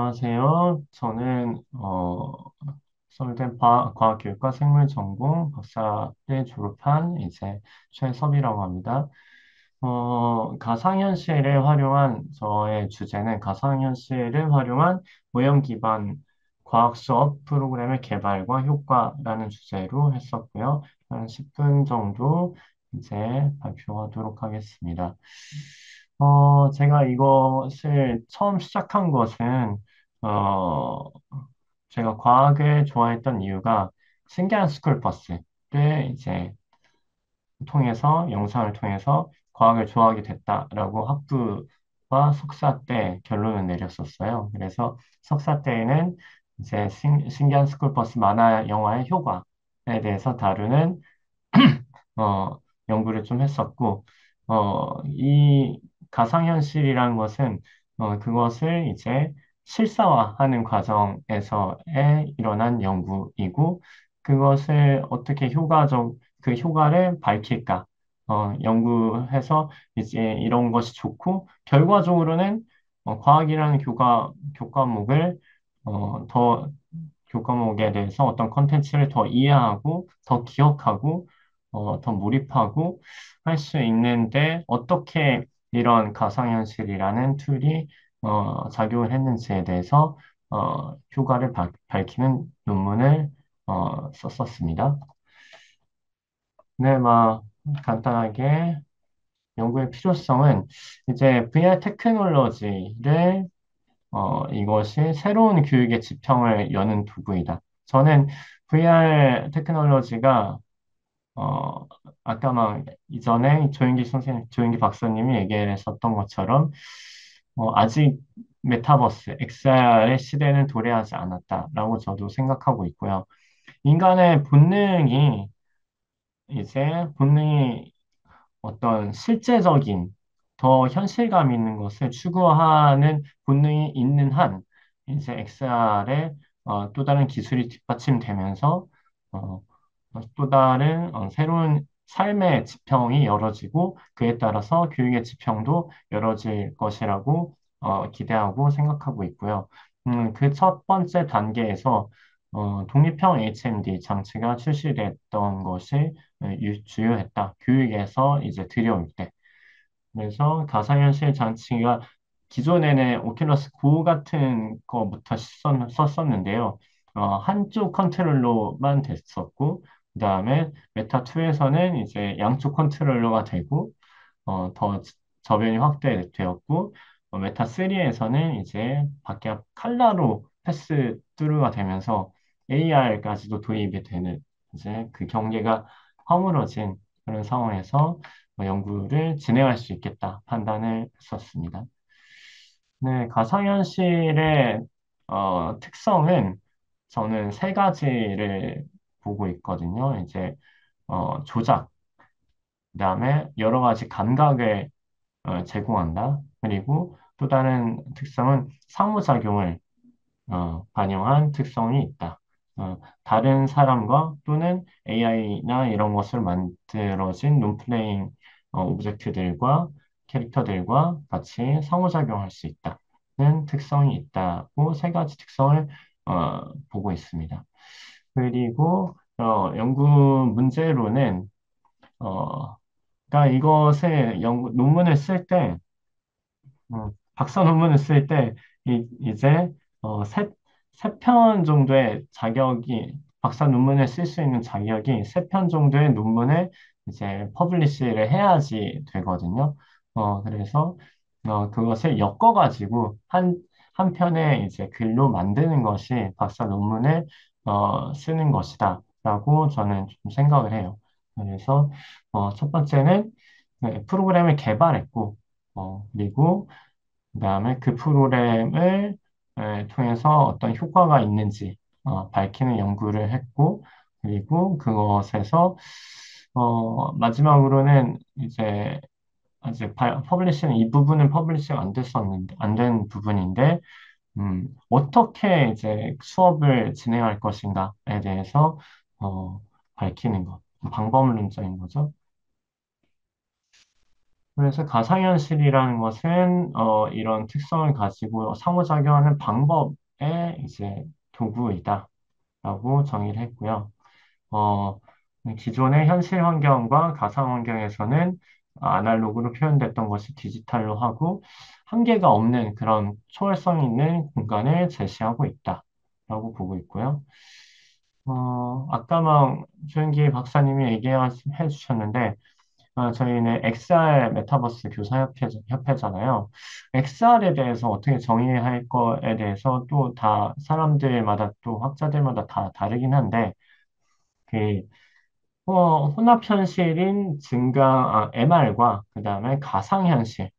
안녕하세요. 저는 서울대 과학교육과 생물전공 박사를 졸업한 이제 최섭이라고 합니다. 가상현실을 활용한 저의 주제는 가상현실을 활용한 모형 기반 과학 수업 프로그램의 개발과 효과라는 주제로 했었고요. 한 10분 정도 이제 발표하도록 하겠습니다. 제가 이것을 처음 시작한 것은, 어, 제가 과학을 좋아했던 이유가 신기한 스쿨버스를 이제 영상을 통해서 과학을 좋아하게 됐다라고 학부와 석사 때 결론을 내렸었어요. 그래서 석사 때에는 이제 신기한 스쿨버스 만화 영화의 효과에 대해서 다루는 어, 연구를 좀 했었고, 이 가상현실이라는 것은, 그것을 이제 실사화하는 과정에서의 일어난 연구이고, 그것을 어떻게 그 효과를 밝힐까, 연구해서 이제 이런 것이 좋고, 결과적으로는 과학이라는 교과목을, 더 교과목에 대해서 어떤 컨텐츠를 더 이해하고, 더 기억하고, 더 몰입하고 할 수 있는데 어떻게 이런 가상현실이라는 툴이 작용을 했는지에 대해서 효과를 밝히는 논문을 썼었습니다. 네, 간단하게 연구의 필요성은 이제 VR 테크놀로지를 이것이 새로운 교육의 지평을 여는 도구이다. 저는 VR 테크놀로지가 어, 아까 이전에 조인기 박사님이 얘기했었던 것처럼, 아직 메타버스, XR의 시대는 도래하지 않았다라고 저도 생각하고 있고요. 인간의 본능이 어떤 실제적인, 더 현실감 있는 것을 추구하는 본능이 있는 한, 이제 XR의 또 다른 기술이 뒷받침되면서, 어, 또 다른 새로운 삶의 지평이 열어지고, 그에 따라서 교육의 지평도 열어질 것이라고 기대하고 생각하고 있고요. 그 첫 번째 단계에서 독립형 HMD 장치가 출시됐던 것이 주요했다. 교육에서 이제 들여올 때. 그래서 가상현실 장치가 기존에는 오큘러스 고 같은 거부터 썼었는데요. 한쪽 컨트롤러만 됐었고, 그 다음에 메타2에서는 이제 양쪽 컨트롤러가 되고, 더 저변이 확대되었고, 메타3에서는 이제 밖에 칼라로 패스 뚜루가 되면서 AR까지도 도입이 되는 이제 그 경계가 허물어진 그런 상황에서 연구를 진행할 수 있겠다 판단을 했었습니다. 네, 가상현실의 특성은 저는 세 가지를 보고 있거든요. 이제 조작, 그다음에 여러 가지 감각을 제공한다. 그리고 또 다른 특성은 상호작용을 반영한 특성이 있다. 다른 사람과 또는 AI나 이런 것을 만들어진 론플레잉 오브젝트들과 캐릭터들과 같이 상호작용할 수 있다는 특성이 있다고 세 가지 특성을 보고 있습니다. 그리고 연구 문제로는 그러니까 이것을 논문을 쓸 때 박사 논문을 쓸 때, 이제, 세 편 정도의 박사 논문을 쓸 수 있는 자격이 세 편 정도의 논문을 이제 퍼블리시를 해야지 되거든요. 그래서, 그것을 엮어가지고 한 편의 이제 글로 만드는 것이 박사 논문을, 쓰는 것이다. 라고 저는 좀 생각을 해요. 그래서, 첫 번째는 네, 프로그램을 개발했고, 그리고 그다음에 그 프로그램을 통해서 어떤 효과가 있는지 밝히는 연구를 했고, 그리고 그것에서 마지막으로는 이제 퍼블리싱 이 부분은 퍼블리싱 안 된 부분인데, 어떻게 이제 수업을 진행할 것인가에 대해서 어, 밝히는 것, 방법론적인 거죠. 그래서 가상현실이라는 것은 이런 특성을 가지고 상호작용하는 방법의 이제 도구이다라고 정의를 했고요. 어, 기존의 현실 환경과 가상 환경에서는 아날로그로 표현됐던 것이 디지털로 하고 한계가 없는 그런 초월성 있는 공간을 제시하고 있다라고 보고 있고요. 아까 막 조현기 박사님이 얘기해 주셨는데 저희는 XR 메타버스 협회잖아요. XR에 대해서 어떻게 정의할 거에 대해서 또 다 사람들마다 또 학자들마다 다 다르긴 한데, 그, 혼합현실인 MR과 그 다음에 가상현실,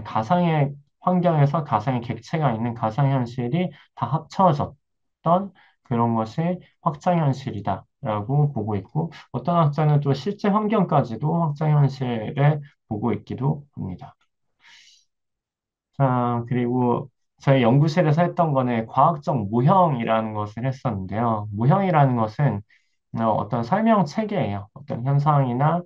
가상의 환경에서 가상의 객체가 있는 가상현실이 다 합쳐졌던 그런 것이 확장현실이다라고 보고 있고, 어떤 학자는 또 실제 환경까지도 확장현실에 보고 있기도 합니다. 자, 그리고 저희 연구실에서 했던 거는 과학적 모형이라는 것을 했었는데요. 모형이라는 것은 어떤 설명 체계예요. 어떤 현상이나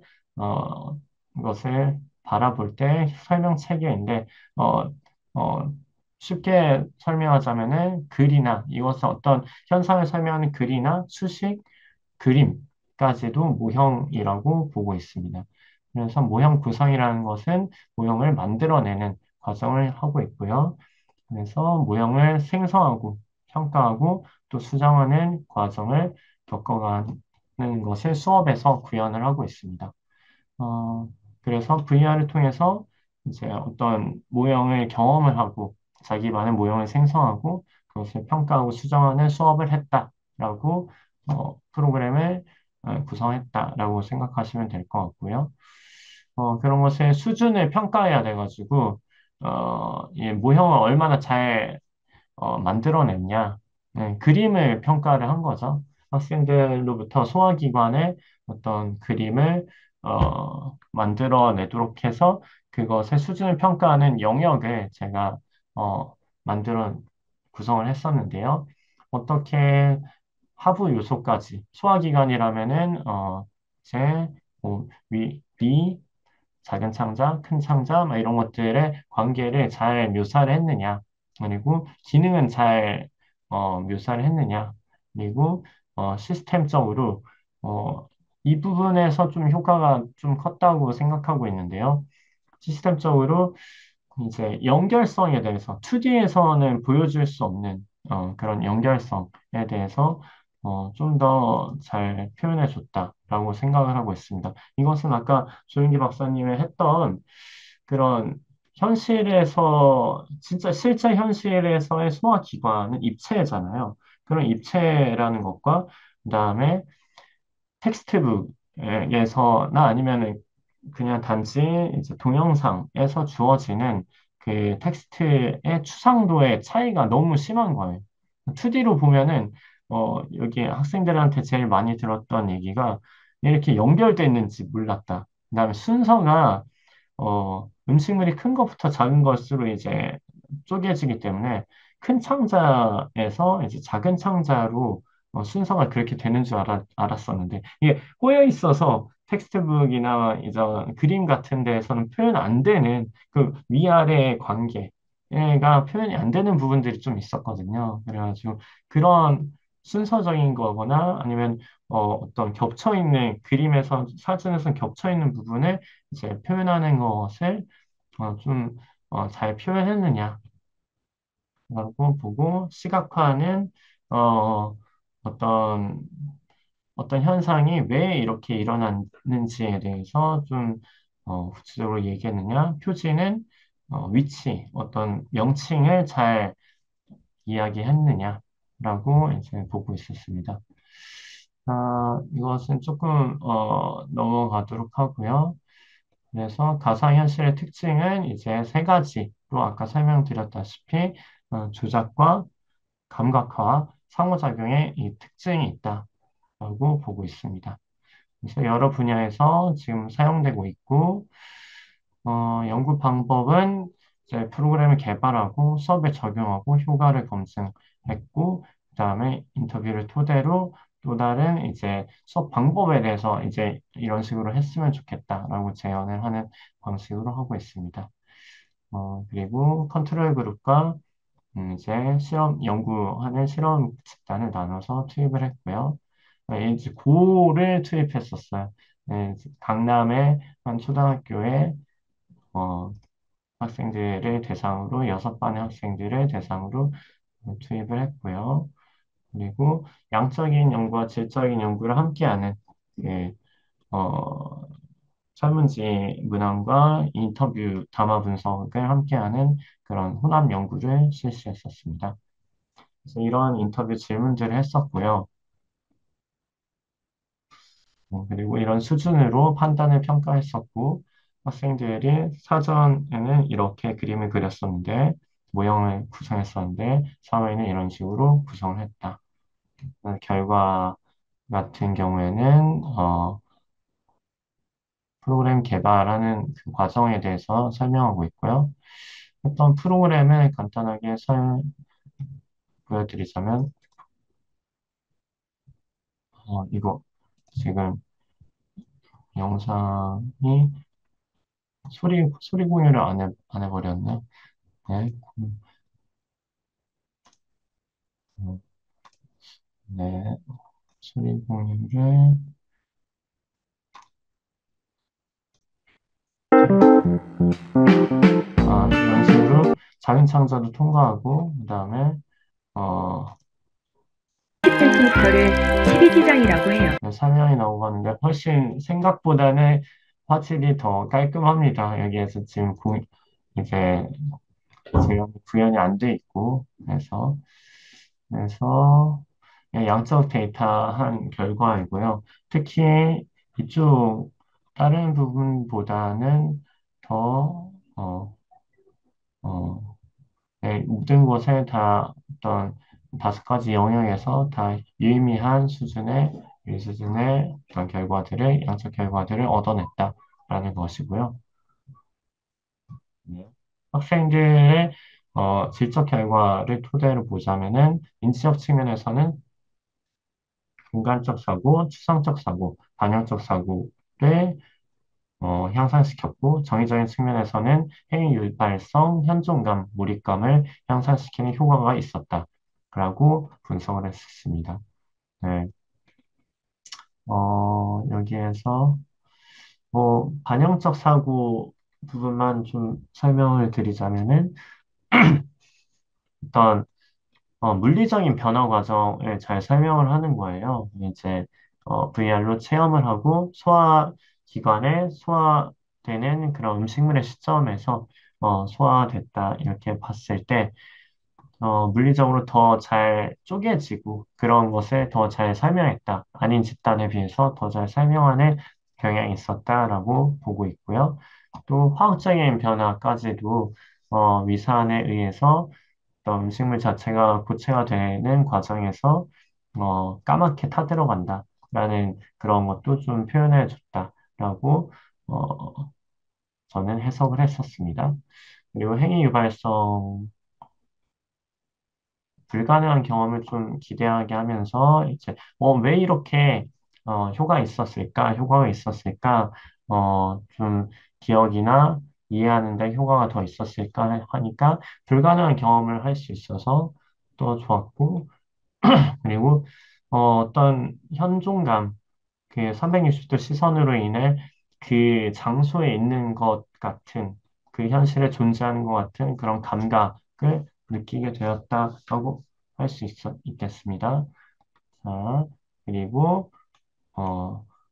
것을 바라볼 때 설명 체계인데 어, 어, 쉽게 설명하자면은 글이나 이것은 어떤 현상을 설명하는 글이나 수식, 그림까지도 모형이라고 보고 있습니다. 그래서 모형 구성이라는 것은 모형을 만들어내는 과정을 하고 있고요. 그래서 모형을 생성하고 평가하고 또 수정하는 과정을 겪어가는 것을 수업에서 구현을 하고 있습니다. 어, 그래서 VR을 통해서 이제 어떤 모형을 경험을 하고 자기만의 모형을 생성하고 그것을 평가하고 수정하는 수업을 했다라고 프로그램을 구성했다라고 생각하시면 될 것 같고요. 그런 것의 수준을 평가해야 돼가지고 이 모형을 얼마나 잘 만들어냈냐. 네, 그림을 평가를 한 거죠. 학생들로부터 소화기관에 어떤 그림을 만들어내도록 해서 그것의 수준을 평가하는 영역을 제가 어, 만들어 구성을 했었는데요. 어떻게 하부 요소까지 소화기관이라면은 이제 위, 작은 창자, 큰 창자, 막 이런 것들의 관계를 잘 묘사를 했느냐. 그리고 기능은 잘 묘사를 했느냐. 그리고 시스템적으로 어, 이 부분에서 좀 효과가 좀 컸다고 생각하고 있는데요. 시스템적으로 이제 연결성에 대해서 2D에서는 보여줄 수 없는 그런 연결성에 대해서 좀 더 잘 표현해 줬다라고 생각을 하고 있습니다. 이것은 아까 조윤기 박사님이 했던 그런 현실에서 진짜 실제 현실에서의 소화기관은 입체잖아요. 그런 입체라는 것과 그다음에 텍스트북에서나 아니면은 그냥 단지 이제 동영상에서 주어지는 그 텍스트의 추상도의 차이가 너무 심한 거예요. 2D로 보면은 여기 학생들한테 제일 많이 들었던 얘기가 이렇게 연결돼 있는지 몰랐다. 그다음에 순서가 음식물이 큰 것부터 작은 것으로 이제 쪼개지기 때문에 큰 창자에서 이제 작은 창자로 순서가 그렇게 되는 줄 알았었는데 이게 꼬여 있어서 텍스트북이나 이제 그림 같은 데에서는 표현 안 되는 그 위아래의 관계가 표현이 안 되는 부분들이 좀 있었거든요. 그래가지고 그런 순서적인 거거나 아니면 어떤 겹쳐 있는 그림에서 사진에서 겹쳐 있는 부분을 이제 표현하는 것을 좀 잘 표현했느냐라고 보고 시각화는 어, 어떤 어떤 현상이 왜 이렇게 일어났는지에 대해서 좀 구체적으로 얘기했느냐. 표지는 위치, 어떤 명칭을 잘 이야기했느냐라고 이제 보고 있었습니다. 이것은 조금 넘어가도록 하고요. 그래서 가상현실의 특징은 이제 세 가지로 아까 설명드렸다시피 조작과 감각화와 상호작용의 이 특징이 있다라고 보고 있습니다. 그래서 여러 분야에서 지금 사용되고 있고 연구 방법은 이제 프로그램을 개발하고 수업에 적용하고 효과를 검증했고 그다음에 인터뷰를 토대로 또 다른 이제 수업 방법에 대해서 이제 이런 식으로 했으면 좋겠다라고 제안을 하는 방식으로 하고 있습니다. 그리고 컨트롤 그룹과 이제 실험 연구하는 실험 집단을 나눠서 투입을 했고요. 이제 고를 투입했었어요. 네, 강남의 한 초등학교에 어, 학생들을 대상으로 6반의 학생들을 대상으로 투입을 했고요. 그리고 양적인 연구와 질적인 연구를 함께하는 그, 어, 설문지 문항과 인터뷰 담화 분석을 함께하는 그런 혼합 연구를 실시했었습니다. 그래서 이런 인터뷰 질문들을 했었고요. 그리고 이런 수준으로 판단을 평가했었고, 학생들이 사전에는 이렇게 그림을 그렸었는데, 모형을 구성했었는데, 사회는 이런 식으로 구성을 했다. 결과 같은 경우에는, 프로그램 개발하는 그 과정에 대해서 설명하고 있고요. 어떤 프로그램을 간단하게 보여드리자면, 이거 지금 영상이 소리 공유를 안 해버렸네. 네, 음, 네, 소리 공유를, 이런 식으로 자기 창자도 통과하고, 그 다음에, 어, 컴퓨터를 12지장이라고 해요. 네, 설명이 나오고 하는데, 훨씬 생각보다는 화질이 더 깔끔합니다. 여기에서 지금 이제, 지금 구현이 안 돼 있고, 그래서, 예, 양적 데이터한 결과이고요. 특히 이쪽 다른 부분보다는 더, 어, 네, 모든 곳에 다 어떤 5가지 영역에서 다 유의미한 이 수준의 어떤 양적 결과들을 얻어냈다라는 것이고요. 네. 학생들의 질적 결과를 토대로 보자면은 인지적 측면에서는 공간적 사고, 추상적 사고, 반영적 사고를 향상시켰고, 정의적인 측면에서는 행위 유발성, 현존감, 몰입감을 향상시키는 효과가 있었다라고 분석을 했습니다. 네, 여기에서 반영적 사고 부분만 좀 설명을 드리자면은 어떤 물리적인 변화 과정을 잘 설명을 하는 거예요. 이제 VR로 체험을 하고 소화기관에 소화되는 그런 음식물의 시점에서 소화됐다 이렇게 봤을 때 물리적으로 더 잘 쪼개지고 그런 것을 더 잘 설명했다. 아닌 집단에 비해서 더 잘 설명하는 경향이 있었다라고 보고 있고요. 또 화학적인 변화까지도 위산에 의해서 어떤 음식물 자체가 고체가 되는 과정에서 까맣게 타들어간다라는 그런 것도 좀 표현해 줬다라고 저는 해석을 했었습니다. 그리고 행위 유발성 불가능한 경험을 좀 기대하게 하면서 이제 왜 이렇게 효과가 있었을까 좀 기억이나 이해하는 데 효과가 더 있었을까 하니까 불가능한 경험을 할 수 있어서 또 좋았고 그리고 어떤 현존감 그 360도 시선으로 인해 그 장소에 있는 것 같은 그 현실에 존재하는 것 같은 그런 감각을 느끼게 되었다라고 할 수 있겠습니다. 자, 그리고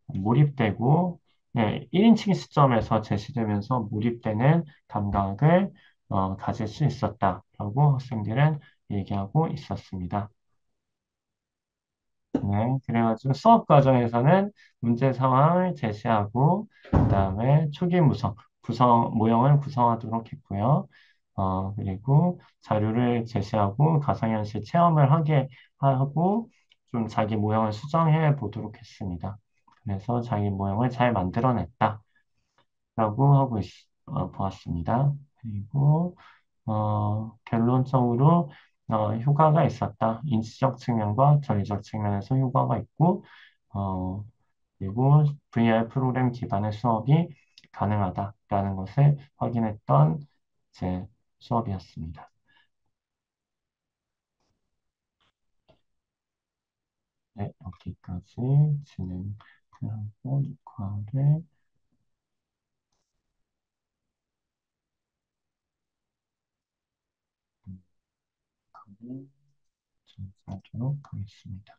몰입되고 네, 1인칭 시점에서 제시되면서 몰입되는 감각을 가질 수 있었다라고 학생들은 얘기하고 있었습니다. 네, 그래가지고 수업 과정에서는 문제 상황을 제시하고, 그 다음에 초기 모형을 구성하도록 했고요. 그리고 자료를 제시하고 가상현실 체험을 하게 하고, 좀 자기 모형을 수정해 보도록 했습니다. 그래서 자기 모형을 잘 만들어냈다라고 보았습니다. 그리고, 결론적으로 효과가 있었다. 인지적 측면과 전리적 측면에서 효과가 있고, 어, 그리고 VR 프로그램 기반의 수업이 가능하다라는 것을 확인했던 제 수업이었습니다. 네, 여기까지 진행을 하고 녹화를 하도록 하겠습니다.